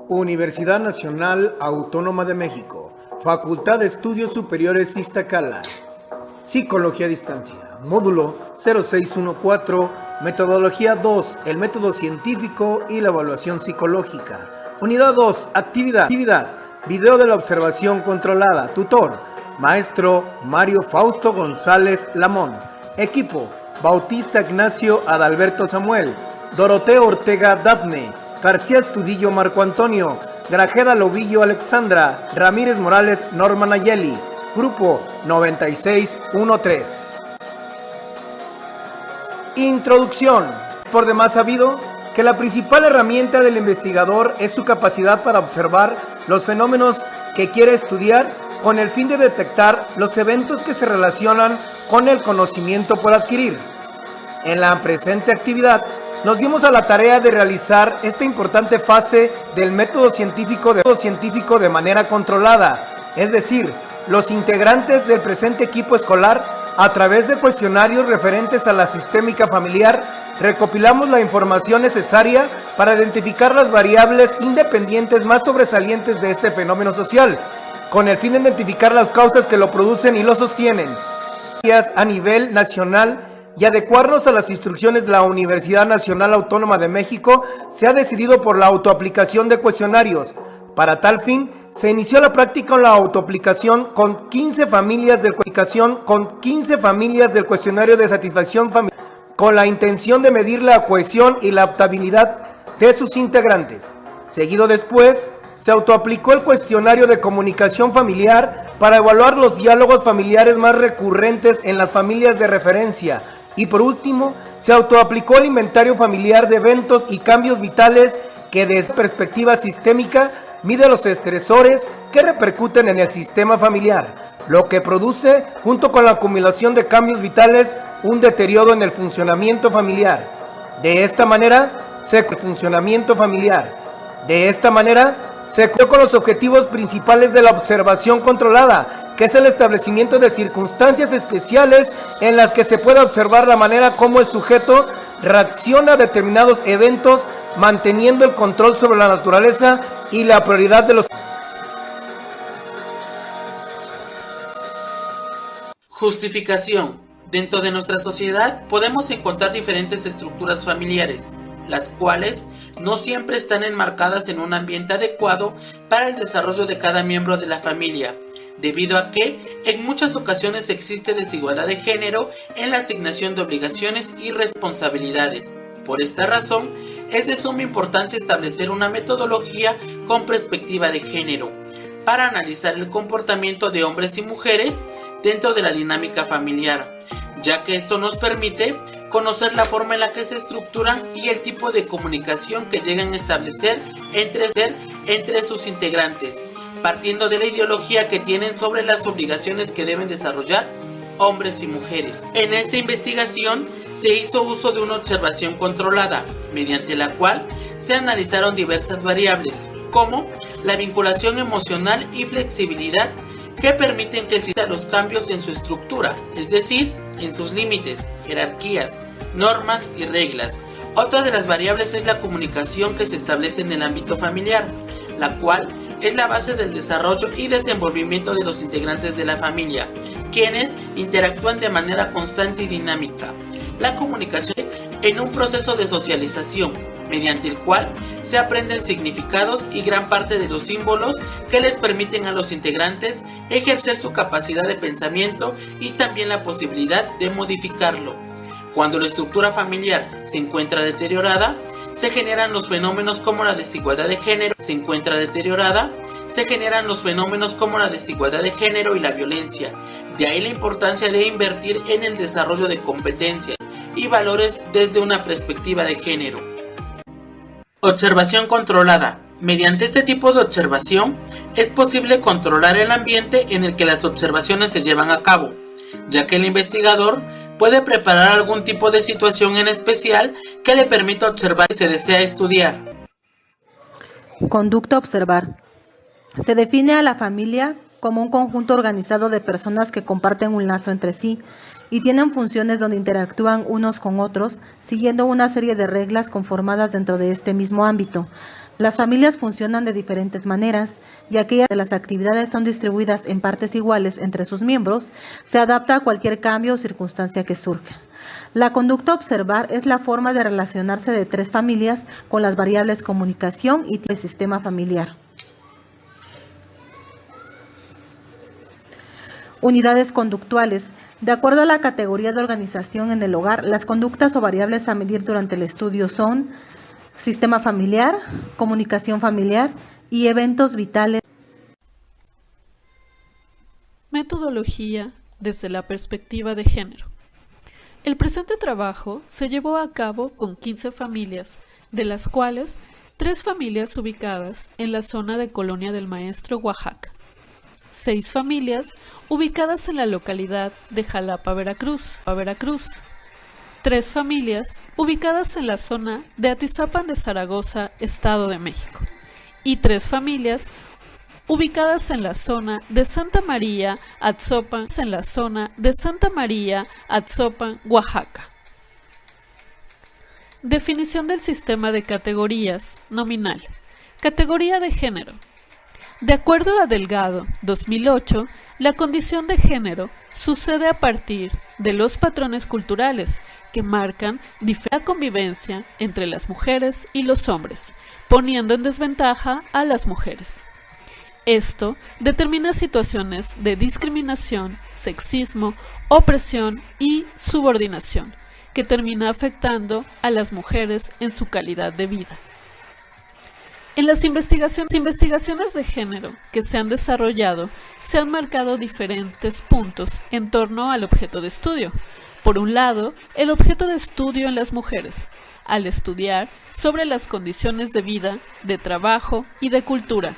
Universidad Nacional Autónoma de México, Facultad de Estudios Superiores Iztacala, Psicología a Distancia, módulo 0614, Metodología 2, el método científico y la evaluación psicológica. Unidad 2, actividad, video de la observación controlada, tutor, maestro Mario Fausto González Lamón, equipo, Bautista Ignacio Adalberto Samuel, Doroteo Ortega Dafne, García Estudillo Marco Antonio, Grajeda Lobillo Alexandra, Ramírez Morales Norma Nayeli, grupo 9613. Introducción. Por demás sabido que la principal herramienta del investigador es su capacidad para observar los fenómenos que quiere estudiar con el fin de detectar los eventos que se relacionan con el conocimiento por adquirir. En la presente actividad nos dimos a la tarea de realizar esta importante fase del método científico de manera controlada, es decir, los integrantes del presente equipo escolar, a través de cuestionarios referentes a la sistémica familiar, recopilamos la información necesaria para identificar las variables independientes más sobresalientes de este fenómeno social, con el fin de identificar las causas que lo producen y lo sostienen a nivel nacional y adecuarnos a las instrucciones de la Universidad Nacional Autónoma de México. Se ha decidido por la autoaplicación de cuestionarios. Para tal fin, se inició la práctica en la autoaplicación con 15 familias del cuestionario de satisfacción familiar, con la intención de medir la cohesión y la adaptabilidad de sus integrantes. Seguido después, se autoaplicó el cuestionario de comunicación familiar para evaluar los diálogos familiares más recurrentes en las familias de referencia. Y por último, se autoaplicó el inventario familiar de eventos y cambios vitales que desde perspectiva sistémica mide los estresores que repercuten en el sistema familiar, lo que produce, junto con la acumulación de cambios vitales, un deterioro en el funcionamiento familiar. De esta manera, se cumplió con los objetivos principales de la observación controlada, que es el establecimiento de circunstancias especiales en las que se pueda observar la manera como el sujeto reacciona a determinados eventos, manteniendo el control sobre la naturaleza y la prioridad de los... Justificación. Dentro de nuestra sociedad podemos encontrar diferentes estructuras familiares, las cuales no siempre están enmarcadas en un ambiente adecuado para el desarrollo de cada miembro de la familia, debido a que en muchas ocasiones existe desigualdad de género en la asignación de obligaciones y responsabilidades. Por esta razón, es de suma importancia establecer una metodología con perspectiva de género para analizar el comportamiento de hombres y mujeres dentro de la dinámica familiar, ya que esto nos permite conocer la forma en la que se estructuran y el tipo de comunicación que llegan a establecer entre sus integrantes, partiendo de la ideología que tienen sobre las obligaciones que deben desarrollar hombres y mujeres. En esta investigación se hizo uso de una observación controlada, mediante la cual se analizaron diversas variables, como la vinculación emocional y flexibilidad, que permiten que exista los cambios en su estructura, es decir, en sus límites, jerarquías, normas y reglas. Otra de las variables es la comunicación que se establece en el ámbito familiar, la cual es la base del desarrollo y desenvolvimiento de los integrantes de la familia, quienes interactúan de manera constante y dinámica. La comunicación en un proceso de socialización, mediante el cual se aprenden significados y gran parte de los símbolos que les permiten a los integrantes ejercer su capacidad de pensamiento y también la posibilidad de modificarlo. Cuando la estructura familiar se encuentra deteriorada, se generan los fenómenos como la desigualdad de género, y la violencia. De ahí la importancia de invertir en el desarrollo de competencias y valores desde una perspectiva de género. Observación controlada. Mediante este tipo de observación es posible controlar el ambiente en el que las observaciones se llevan a cabo, ya que el investigador puede preparar algún tipo de situación en especial que le permita observar si se desea estudiar. Conducta a observar. Se define a la familia como un conjunto organizado de personas que comparten un lazo entre sí y tienen funciones donde interactúan unos con otros, siguiendo una serie de reglas conformadas dentro de este mismo ámbito. Las familias funcionan de diferentes maneras, y aquellas de las actividades son distribuidas en partes iguales entre sus miembros, se adapta a cualquier cambio o circunstancia que surja. La conducta a observar es la forma de relacionarse de tres familias con las variables comunicación y el sistema familiar. Unidades conductuales. De acuerdo a la categoría de organización en el hogar, las conductas o variables a medir durante el estudio son sistema familiar, comunicación familiar y eventos vitales. Metodología desde la perspectiva de género. El presente trabajo se llevó a cabo con 15 familias, de las cuales 3 familias ubicadas en la zona de Colonia del Maestro, Oaxaca, 6 familias ubicadas en la localidad de Jalapa, Veracruz, 3 familias ubicadas en la zona de Atizapan de Zaragoza, Estado de México, y 3 familias ubicadas en la zona de Santa María, Atzopan, Oaxaca. Definición del sistema de categorías nominal. Categoría de género. De acuerdo a Delgado, 2008, la condición de género sucede a partir de los patrones culturales que marcan la convivencia entre las mujeres y los hombres, poniendo en desventaja a las mujeres. Esto determina situaciones de discriminación, sexismo, opresión y subordinación, que termina afectando a las mujeres en su calidad de vida. En las investigaciones de género que se han desarrollado, se han marcado diferentes puntos en torno al objeto de estudio. Por un lado, el objeto de estudio en las mujeres, al estudiar sobre las condiciones de vida, de trabajo y de cultura.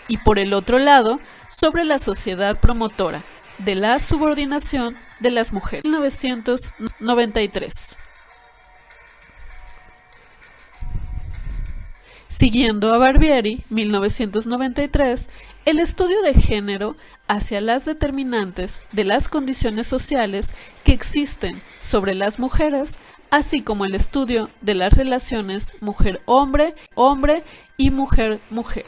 Y por el otro lado, sobre la sociedad promotora de la subordinación de las mujeres. 1993. Siguiendo a Barbieri, 1993, el estudio de género hacia las determinantes de las condiciones sociales que existen sobre las mujeres, así como el estudio de las relaciones mujer-hombre, hombre y mujer-mujer.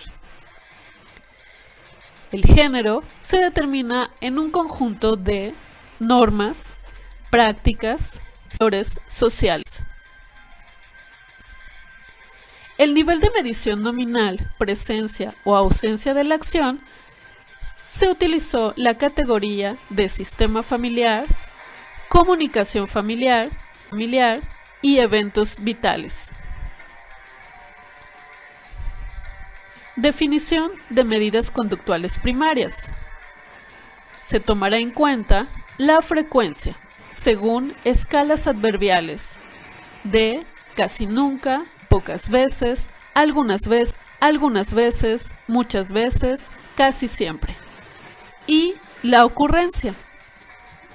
El género se determina en un conjunto de normas, prácticas, valores sociales. El nivel de medición nominal, presencia o ausencia de la acción, se utilizó la categoría de sistema familiar, comunicación familiar y eventos vitales. Definición de medidas conductuales primarias. Se tomará en cuenta la frecuencia, según escalas adverbiales, de casi nunca, pocas veces, algunas veces, muchas veces, casi siempre. Y la ocurrencia,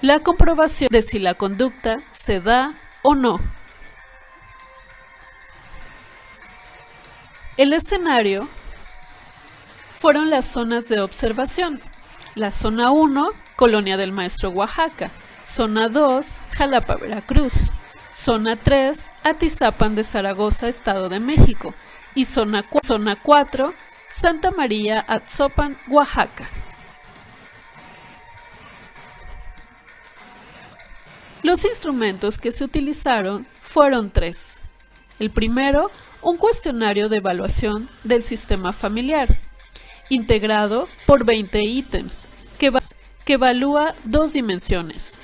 la comprobación de si la conducta se da o no. El escenario fueron las zonas de observación. La zona 1, Colonia del Maestro, Oaxaca. Zona 2, Jalapa, Veracruz. Zona 3, Atizapan de Zaragoza, Estado de México. Y zona 4, Santa María, Atzopan, Oaxaca. Los instrumentos que se utilizaron fueron 3. El primero, un cuestionario de evaluación del sistema familiar, integrado por 20 ítems, que evalúa 2 dimensiones.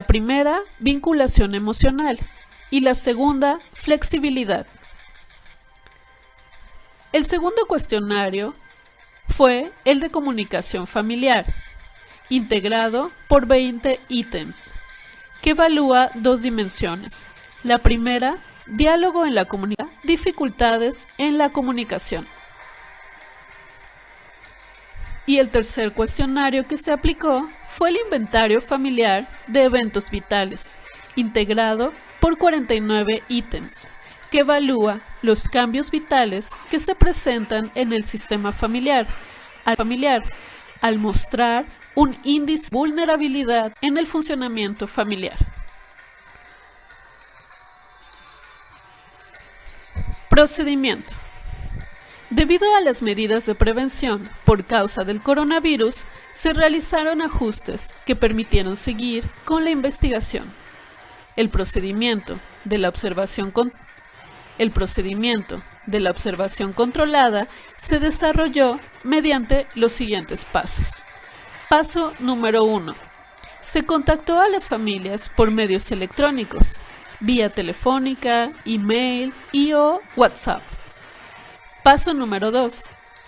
La primera, vinculación emocional, y la segunda, flexibilidad. El segundo cuestionario fue el de comunicación familiar, integrado por 20 ítems, que evalúa 2 dimensiones. La primera, diálogo en la comunicación, dificultades en la comunicación. Y el tercer cuestionario que se aplicó fue el inventario familiar de eventos vitales, integrado por 49 ítems, que evalúa los cambios vitales que se presentan en el sistema familiar, al mostrar un índice de vulnerabilidad en el funcionamiento familiar. Procedimiento. Debido a las medidas de prevención por causa del coronavirus, se realizaron ajustes que permitieron seguir con la investigación. El procedimiento de la observación controlada se desarrolló mediante los siguientes pasos. Paso número 1. Se contactó a las familias por medios electrónicos, vía telefónica, email y/o WhatsApp. Paso número 2.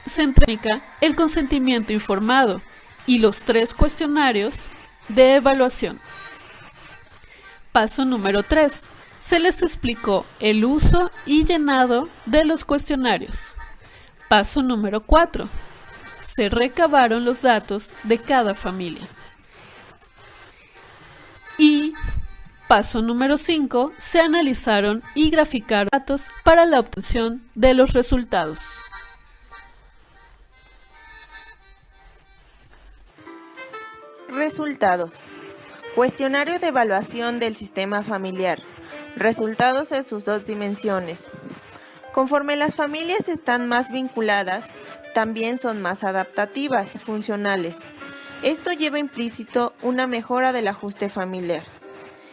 Se entrega el consentimiento informado y los 3 cuestionarios de evaluación. Paso número 3. Se les explicó el uso y llenado de los cuestionarios. Paso número 4. Se recabaron los datos de cada familia. Y paso número 5. Se analizaron y graficaron datos para la obtención de los resultados. Resultados. Cuestionario de evaluación del sistema familiar. Resultados en sus 2 dimensiones. Conforme las familias están más vinculadas, también son más adaptativas, funcionales. Esto lleva implícito una mejora del ajuste familiar.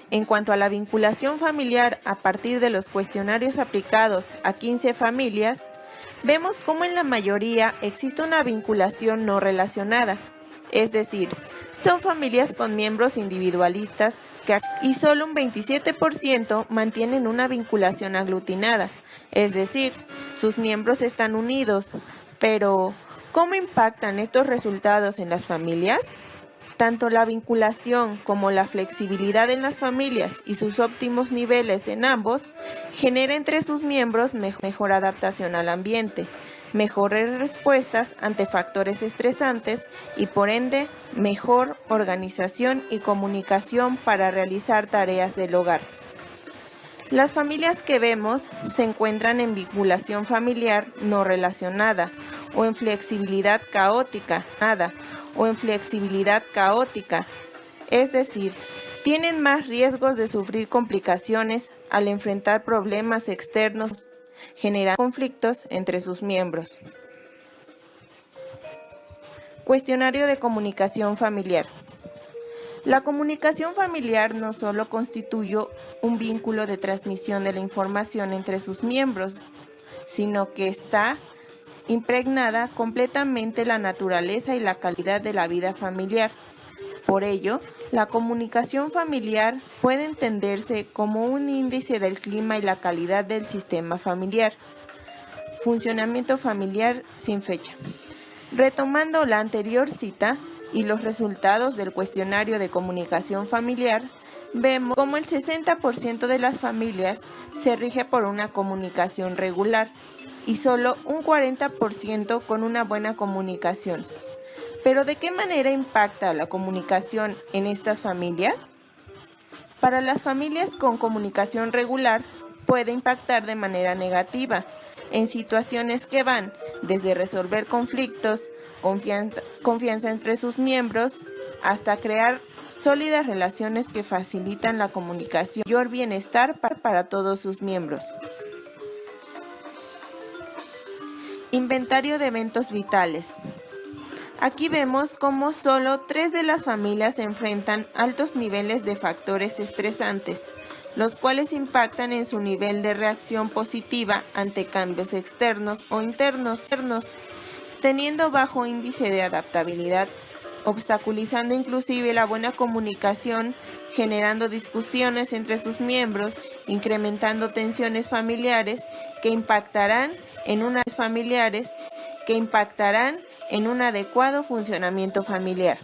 En cuanto a la vinculación familiar a partir de los cuestionarios aplicados a 15 familias, vemos cómo en la mayoría existe una vinculación no relacionada, es decir, son familias con miembros individualistas y solo un 27% mantienen una vinculación aglutinada, es decir, sus miembros están unidos. Pero, ¿cómo impactan estos resultados en las familias? Tanto la vinculación como la flexibilidad en las familias y sus óptimos niveles en ambos genera entre sus miembros mejor adaptación al ambiente, mejores respuestas ante factores estresantes y por ende mejor organización y comunicación para realizar tareas del hogar. Las familias que vemos se encuentran en vinculación familiar no relacionada o en flexibilidad caótica, es decir, tienen más riesgos de sufrir complicaciones al enfrentar problemas externos, generando conflictos entre sus miembros. Cuestionario de comunicación familiar. La comunicación familiar no solo constituye un vínculo de transmisión de la información entre sus miembros, sino que está impregnada completamente la naturaleza y la calidad de la vida familiar. Por ello, la comunicación familiar puede entenderse como un índice del clima y la calidad del sistema familiar. Funcionamiento familiar sin fecha. Retomando la anterior cita y los resultados del cuestionario de comunicación familiar, vemos cómo el 60% de las familias se rige por una comunicación regular y solo un 40% con una buena comunicación. ¿Pero de qué manera impacta la comunicación en estas familias? Para las familias con comunicación regular, puede impactar de manera negativa en situaciones que van desde resolver conflictos, confianza entre sus miembros, hasta crear sólidas relaciones que facilitan la comunicación y mayor bienestar para todos sus miembros. Inventario de eventos vitales. Aquí vemos cómo solo 3 de las familias enfrentan altos niveles de factores estresantes, los cuales impactan en su nivel de reacción positiva ante cambios externos o internos, teniendo bajo índice de adaptabilidad, obstaculizando inclusive la buena comunicación, generando discusiones entre sus miembros, incrementando tensiones familiares que impactarán en un adecuado funcionamiento familiar.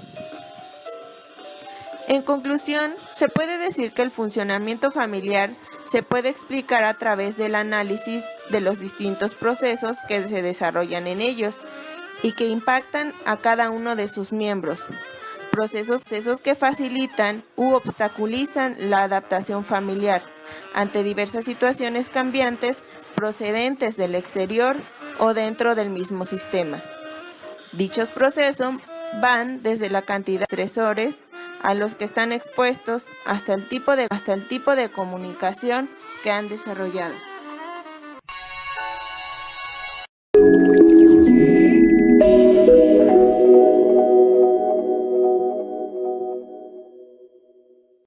En conclusión, se puede decir que el funcionamiento familiar se puede explicar a través del análisis de los distintos procesos que se desarrollan en ellos y que impactan a cada uno de sus miembros. Procesos que facilitan u obstaculizan la adaptación familiar ante diversas situaciones cambiantes procedentes del exterior o dentro del mismo sistema. Dichos procesos van desde la cantidad de estresores a los que están expuestos hasta el tipo de comunicación que han desarrollado.